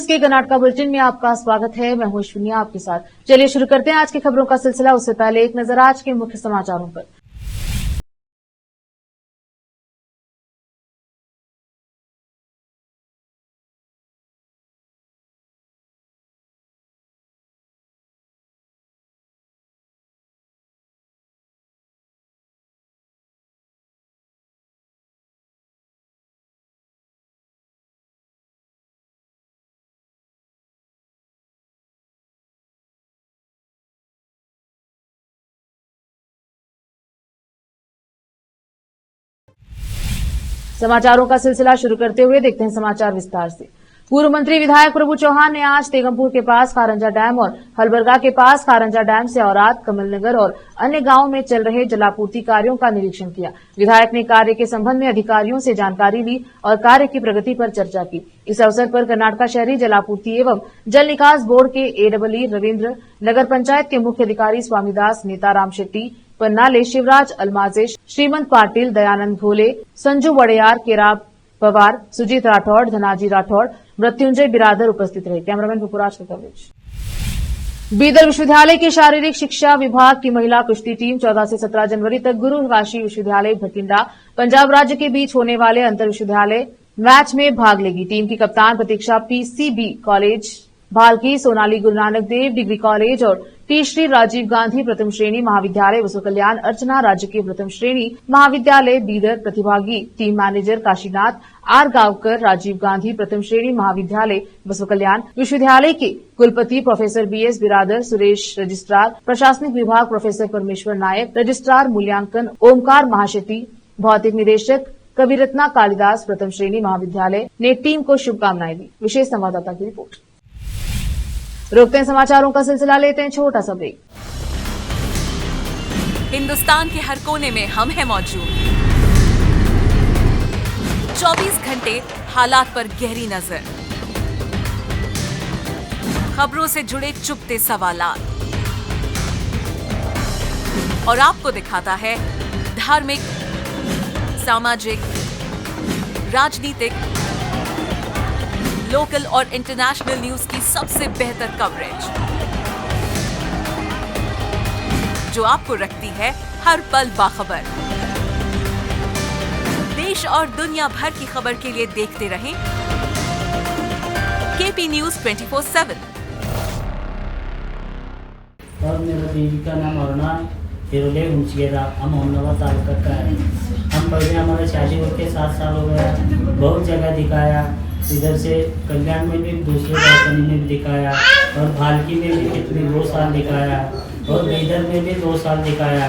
के कर्नाटका बुलेटिन में आपका स्वागत है। मैं हूं अश्विनी आपके साथ। चलिए शुरू करते हैं आज की खबरों का सिलसिला। उससे पहले एक नजर आज के मुख्य समाचारों पर। समाचारों का सिलसिला शुरू करते हुए देखते हैं समाचार विस्तार से। पूर्व मंत्री विधायक प्रभु चौहान ने आज तेगमपुर के पास कारंजा डैम और हलबरगा के पास कारंजा डैम से औराद, कमलनगर और अन्य गांवों में चल रहे जलापूर्ति कार्यों का निरीक्षण किया। विधायक ने कार्य के संबंध में अधिकारियों से जानकारी ली और कार्य की प्रगति पर चर्चा की। इस अवसर पर कर्नाटका शहरी जलापूर्ति एवं जल निकास बोर्ड के एडब्ल्यू रविन्द्र, नगर पंचायत के मुख्य अधिकारी स्वामीदास, नेताराम शेट्टी, पन्नाले, शिवराज अलमाजे, श्रीमंत पाटिल, दयानंद भोले, संजू वड़ेयार, केराब पवार, सुजीत राठौड़, धनाजी राठौड़, मृत्युंजय बिरादर उपस्थित रहे। कैमरामैन पुपुराज का कवरेज। बीदर विश्वविद्यालय की शारीरिक शिक्षा विभाग की महिला कुश्ती टीम 14 से 17 जनवरी तक गुरु काशी विश्वविद्यालय भटिंडा पंजाब राज्य के बीच होने वाले अंतर विश्वविद्यालय मैच में भाग लेगी। टीम की कप्तान प्रतीक्षा PCB college Bhalki, Sonali Guru Nanak Dev degree college और टी श्री राजीव गांधी प्रथम श्रेणी महाविद्यालय बसव कल्याण, अर्चना राज्य के प्रथम श्रेणी महाविद्यालय बीदर। प्रतिभागी team manager Kashinath R Gaonkar, Rajiv Gandhi प्रथम श्रेणी महाविद्यालय बसव कल्याण विश्वविद्यालय के कुलपति प्रोफेसर बीएस बिरादर, सुरेश रजिस्ट्रार प्रशासनिक विभाग प्रोफेसर परमेश्वर नायक, रजिस्ट्रार मूल्यांकन ओमकार महाशेट्टी, भौतिक निदेशक कविरत्ना कालिदास प्रथम श्रेणी महाविद्यालय ने टीम को शुभकामनाएं दी। विशेष संवाददाता की रिपोर्ट। रोकते हैं समाचारों का सिलसिला, लेते हैं छोटा सा ब्रेक। हिंदुस्तान के हर कोने में हम हैं मौजूद। 24 घंटे हालात पर गहरी नजर, खबरों से जुड़े चुपते सवालात और आपको दिखाता है धार्मिक, सामाजिक, राजनीतिक, लोकल और इंटरनेशनल न्यूज की सबसे बेहतर कवरेज जो आपको रखती है हर पल बाखबर। देश और दुनिया भर की खबर के लिए देखते रहें केपी न्यूज 24/7। और मेरा देवी का नाम अरुणा हिरोले हुंचेरा, हम होमनगर तालुका का है। हम पहले हमारा शादी होकर 7 साल हो गया, बहुत जगह दिखाया। इधर से कल्याण में भी, दूसरे कंपनी में भी दिखाया और भालकी में भी कितने 2 साल दिखाया और बीदर में भी 2 साल दिखाया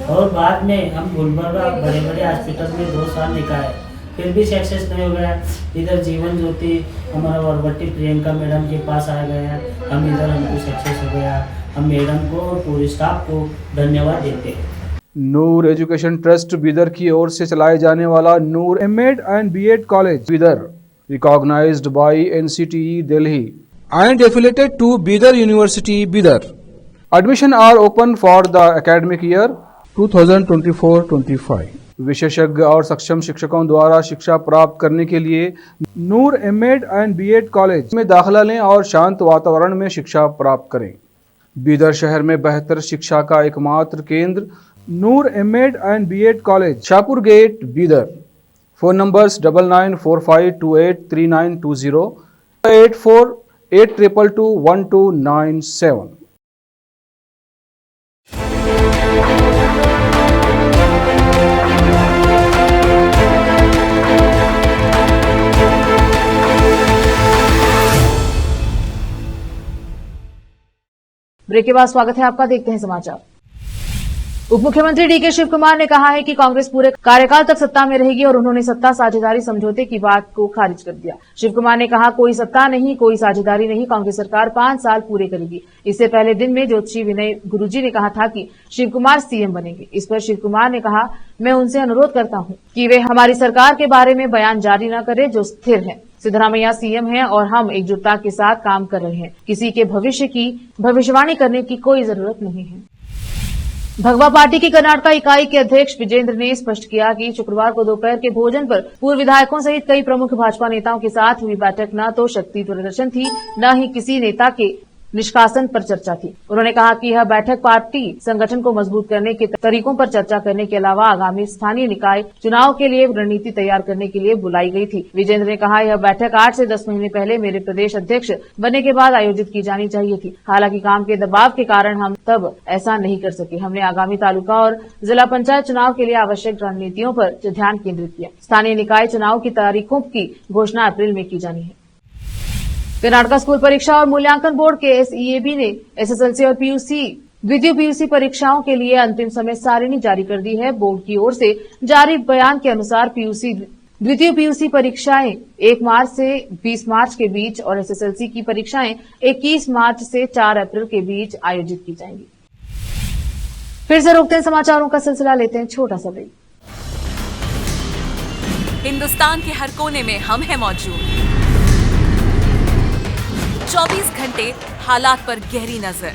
और बाद में हम गुलबर्गा बड़े बड़े हॉस्पिटल में 2 साल दिखाए, फिर भी सक्सेस नहीं हो गया। इधर जीवन ज्योति हमारा वरवट्टी प्रियंका मैडम के पास आ गया, हम इधर हमको सक्सेस हो गया। हम मैडम को और पूरे स्टाफ को धन्यवाद देते हैं। नूर एजुकेशन ट्रस्ट बीदर की ओर से चलाए जाने वाला Noor MEd and BEd college Bidar, recognized by NCTE Delhi and affiliated to Bidar University Bidar. Admission are open for the academic year 2024-25. विशेषज्ञ और सक्षम शिक्षकों द्वारा शिक्षा प्राप्त करने के लिए नूर एमएड एंड बीएड कॉलेज में दाखिला लें और शांत वातावरण में शिक्षा प्राप्त करें। बीदर शहर में बेहतर शिक्षा का एकमात्र केंद्र Noor MEd and BEd college, Shahpur gate, Bidar. Phone numbers 9945283920, 8482221297। Break के बाद स्वागत है आपका। देखते हैं समाचार। उप मुख्यमंत्री डीके शिव कुमार ने कहा है कि कांग्रेस पूरे कार्यकाल तक सत्ता में रहेगी और उन्होंने सत्ता साझेदारी समझौते की बात को खारिज कर दिया। शिव कुमार ने कहा, कोई सत्ता नहीं, कोई साझेदारी नहीं, कांग्रेस सरकार 5 साल पूरे करेगी। इससे पहले दिन में ज्योतिषी विनय गुरुजी ने कहा था कि शिव कुमार सीएम बनेंगे। इस पर शिव कुमार ने कहा, मैं उनसे अनुरोध करता हूं कि वे हमारी सरकार के बारे में बयान जारी न करें जो स्थिर है। सिद्धरामैया सीएम हैं और हम एकजुटता के साथ काम कर रहे हैं। किसी के भविष्य की भविष्यवाणी करने की कोई जरूरत नहीं है। भगवा पार्टी की कर्नाटका इकाई के अध्यक्ष विजेंद्र ने स्पष्ट किया कि शुक्रवार को दोपहर के भोजन पर पूर्व विधायकों सहित कई प्रमुख भाजपा नेताओं के साथ हुई बैठक न तो शक्ति प्रदर्शन थी, न ही किसी नेता के निष्कासन पर चर्चा थी। उन्होंने कहा कि यह बैठक पार्टी संगठन को मजबूत करने के तरीकों पर चर्चा करने के अलावा आगामी स्थानीय निकाय चुनाव के लिए रणनीति तैयार करने के लिए बुलाई गई थी। विजेंद्र ने कहा, यह बैठक 8 से 10 महीने पहले मेरे प्रदेश अध्यक्ष बनने के बाद आयोजित की जानी चाहिए थी। हालांकि काम के दबाव के कारण हम तब ऐसा नहीं कर सके। हमने आगामी तालुका और जिला पंचायत चुनाव के लिए आवश्यक रणनीतियों पर ध्यान केंद्रित किया। स्थानीय निकाय चुनाव की तारीखों की घोषणा अप्रैल में की जानी है। कर्नाटका स्कूल परीक्षा और मूल्यांकन बोर्ड के SEAB ने SSLC और द्वितीय PUC परीक्षाओं के लिए अंतिम समय सारिणी जारी कर दी है। बोर्ड की ओर से जारी बयान के अनुसार द्वितीय PUC परीक्षाएं 1 मार्च से 20 मार्च के बीच और SSLC की परीक्षाएं 21 मार्च से 4 अप्रैल के बीच आयोजित की जाएंगी। फिर से रोकते हैं समाचारों का सिलसिला, लेते हैं छोटा सा ब्रेक। हिंदुस्तान के हर कोने में हम हैं मौजूद। 24 घंटे हालात पर गहरी नजर,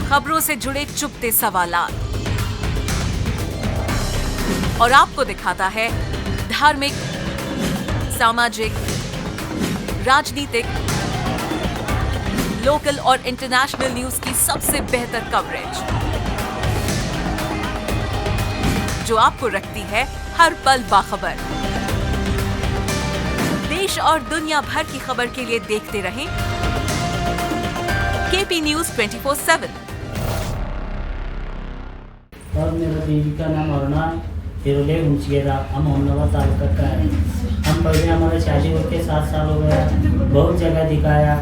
खबरों से जुड़े चुपते सवालात और आपको दिखाता है धार्मिक, सामाजिक, राजनीतिक, लोकल और इंटरनेशनल न्यूज की सबसे बेहतर कवरेज, जो आपको रखती है हर पल बाखबर। देश और दुनिया भर की खबर के लिए देखते रहें KP News 24/7। और मेरा दीदी का नाम अरुणा हिरोले हुंचगेरा, हम होमनगर तालुका का है। हम पहले हमारा शादी होकर 7 साल हो गया, बहुत जगह दिखाया।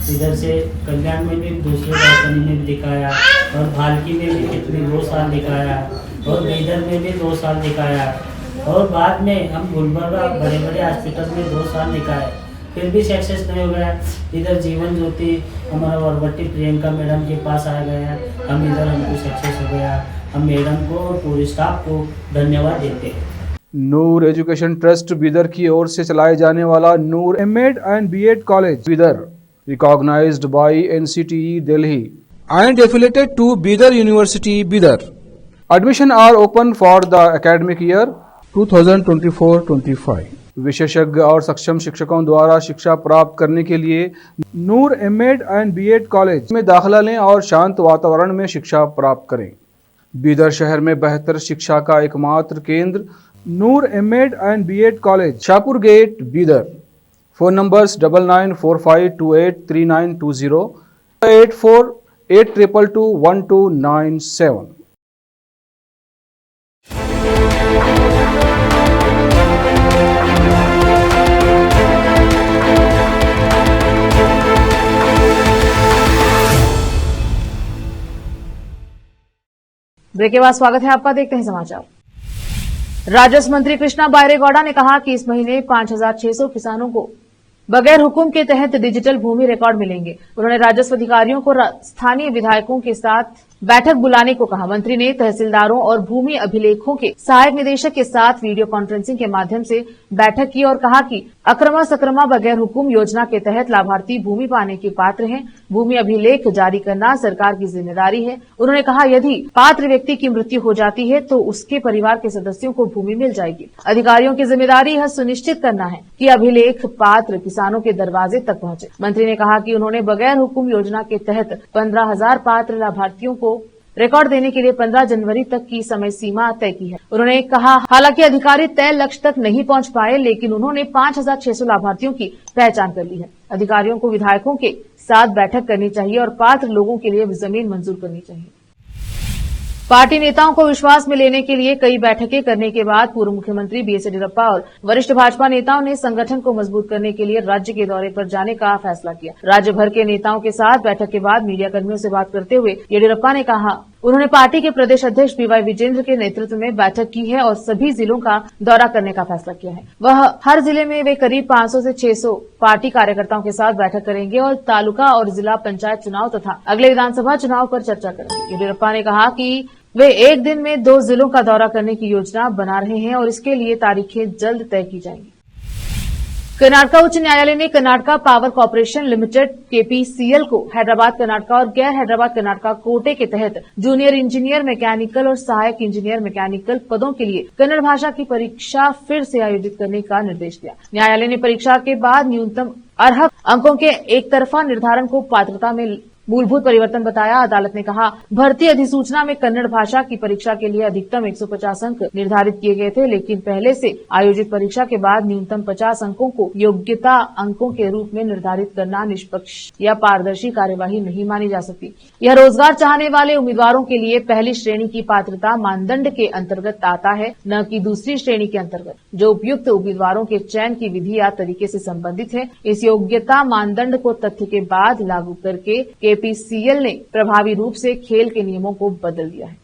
इधर से कल्याण में भी, दूसरे कंपनी में भी दिखाया और भालकी में भी कितने 2 साल दिखाया और बीदर में भी 2 साल दिखाया और बाद में हम गुलबर्गा बड़े बड़े हॉस्पिटल में 2 साल दिखाए, फिर भी सक्सेस नहीं हो गया। इधर जीवन ज्योति हमारा वरवट्टी प्रियंका मैडम के पास आ गया, हम इधर हमको सक्सेस हो गया। हम मैडम को और पूरे स्टाफ को धन्यवाद देते हैं। नूर एजुकेशन ट्रस्ट बीदर की ओर से चलाए जाने वाला नूर M.Ed and B.Ed college Bidar, recognized by NCTE Delhi and affiliated to Bidar University, Bidar. Admission are open for the academic year 2024-25. विशेषज्ञ और सक्षम शिक्षकों द्वारा शिक्षा प्राप्त करने के लिए नूर M.Ed and B.Ed कॉलेज में दाखिला लें और शांत वातावरण में शिक्षा प्राप्त करें। बीदर शहर में बेहतर शिक्षा का एकमात्र केंद्र Noor M.Ed and B.Ed college, Shahpur gate, Bidar. Phone numbers 9945283920, 8482221297। Break के बाद स्वागत है आपका, देखते हैं समाचार। राजस्व मंत्री कृष्णा बैरेगौड़ा ने कहा कि इस महीने 5600 किसानों को बगैर हुकुम के तहत डिजिटल भूमि रिकॉर्ड मिलेंगे। उन्होंने राजस्व अधिकारियों को स्थानीय विधायकों के साथ बैठक बुलाने को कहा। मंत्री ने तहसीलदारों और भूमि अभिलेखों के सहायक निदेशक के साथ वीडियो कॉन्फ्रेंसिंग के माध्यम से बैठक की और कहा कि अक्रमा सक्रमा बगैर हुकुम योजना के तहत लाभार्थी भूमि पाने के पात्र हैं। भूमि अभिलेख जारी करना सरकार की जिम्मेदारी है। उन्होंने कहा, यदि पात्र व्यक्ति की मृत्यु हो जाती है तो उसके परिवार के सदस्यों को भूमि मिल जाएगी। अधिकारियों की जिम्मेदारी यह सुनिश्चित करना है कि अभिलेख पात्र किसानों के दरवाजे तक पहुंचे। मंत्री ने कहा कि उन्होंने बगैर हुकुम योजना के तहत 15,000 पात्र लाभार्थियों को रिकॉर्ड देने के लिए 15 जनवरी तक की समय सीमा तय की है। उन्होंने कहा, हालांकि अधिकारी तय लक्ष्य तक नहीं पहुंच पाए, लेकिन उन्होंने 5600 लाभार्थियों की पहचान कर ली है। अधिकारियों को विधायकों के साथ बैठक करनी चाहिए और पात्र लोगों के लिए जमीन मंजूर करनी चाहिए। पार्टी नेताओं को विश्वास में लेने के लिए कई बैठकें करने के बाद पूर्व मुख्यमंत्री BS येदियुरप्पा और वरिष्ठ भाजपा नेताओं ने संगठन को मजबूत करने के लिए राज्य के दौरे पर जाने का फैसला किया। राज्य भर के नेताओं के साथ बैठक के बाद मीडिया कर्मियों से बात करते हुए येदियुरप्पा ने कहा, उन्होंने पार्टी के प्रदेश अध्यक्ष BY विजेंद्र के नेतृत्व में बैठक की है और सभी जिलों का दौरा करने का फैसला किया है। वह हर जिले में वे करीब 500 से 600 पार्टी कार्यकर्ताओं के साथ बैठक करेंगे और तालुका और जिला पंचायत चुनाव तथा अगले विधानसभा चुनाव पर चर्चा करेंगे। येदियुरप्पा ने कहा कि वे एक दिन में 2 जिलों का दौरा करने की योजना बना रहे हैं और इसके लिए तारीखें जल्द तय की जाएंगी। कर्नाटका उच्च न्यायालय ने Karnataka power corporation limited KPCL को हैदराबाद कर्नाटका और गैर हैदराबाद कर्नाटका कोटे के तहत जूनियर इंजीनियर मैकेनिकल और सहायक इंजीनियर मैकेनिकल पदों के लिए कन्नड़ भाषा की परीक्षा फिर से आयोजित करने का निर्देश दिया। न्यायालय ने परीक्षा के बाद न्यूनतम अर्हता अंकों के एक तरफा निर्धारण को पात्रता में मूलभूत परिवर्तन बताया। अदालत ने कहा, भर्ती अधिसूचना में कन्नड़ भाषा की परीक्षा के लिए अधिकतम 150 अंक निर्धारित किए गए थे, लेकिन पहले से आयोजित परीक्षा के बाद न्यूनतम 50 अंकों को योग्यता अंकों के रूप में निर्धारित करना निष्पक्ष या पारदर्शी कार्यवाही नहीं मानी जा सकती। यह रोजगार चाहने वाले उम्मीदवारों के लिए पहली श्रेणी की पात्रता मानदंड के अंतर्गत आता है, न कि दूसरी श्रेणी के अंतर्गत, जो उपयुक्त उम्मीदवारों के चयन की विधि या तरीके से संबंधित है। इस योग्यता मानदंड को तथ्य के बाद लागू करके केपीसीएल ने प्रभावी रूप से खेल के नियमों को बदल दिया है।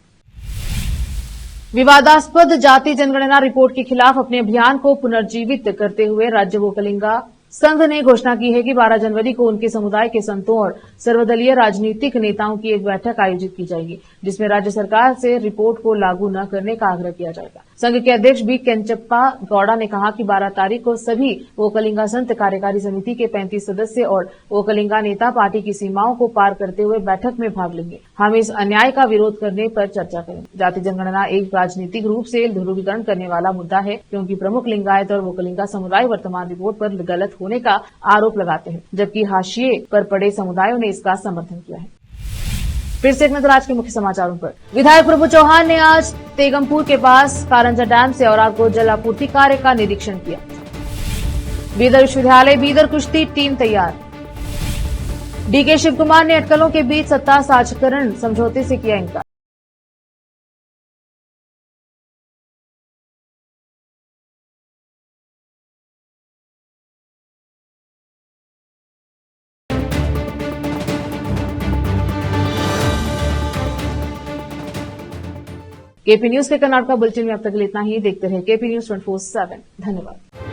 विवादास्पद जाति जनगणना रिपोर्ट के खिलाफ अपने अभियान को पुनर्जीवित करते हुए राज्य वोकलिंगा संघ ने घोषणा की है कि 12 जनवरी को उनके समुदाय के संतों और सर्वदलीय राजनीतिक नेताओं की एक बैठक आयोजित की जाएगी, जिसमें राज्य सरकार से रिपोर्ट को लागू न करने का आग्रह किया जाएगा। संघ के अध्यक्ष बी केंचप्पा गौड़ा ने कहा कि 12 तारीख को सभी वोकलिंगा संत कार्यकारी समिति के 35 सदस्य और वोकलिंगा नेता पार्टी की सीमाओं को पार करते हुए बैठक में भाग लेंगे। हम इस अन्याय का विरोध करने पर चर्चा करेंगे। जाति जनगणना एक राजनीतिक रूप से ध्रुवीकरण करने वाला मुद्दा है, क्योंकि प्रमुख लिंगायत और वोकलिंगा समुदाय वर्तमान रिपोर्ट पर गलत होने का आरोप लगाते हैं, जबकि हाशिए पर पड़े समुदायों ने इसका समर्थन किया है। फिर से एक नजर आज के मुख्य समाचारों पर। विधायक प्रभु चौहान ने आज तेगमपुर के पास कारंजा डैम से औराद को जल आपूर्ति कार्य का निरीक्षण किया। बीदर विश्वविद्यालय बीदर कुश्ती टीम तैयार। डीके शिव कुमार ने अटकलों के बीच सत्ता साझीकरण समझौते से किया इनकार। केपी न्यूज के कर्नाटका बुलेटिन में अब तक इतना ही। देखते रहे केपी न्यूज 24/7। धन्यवाद।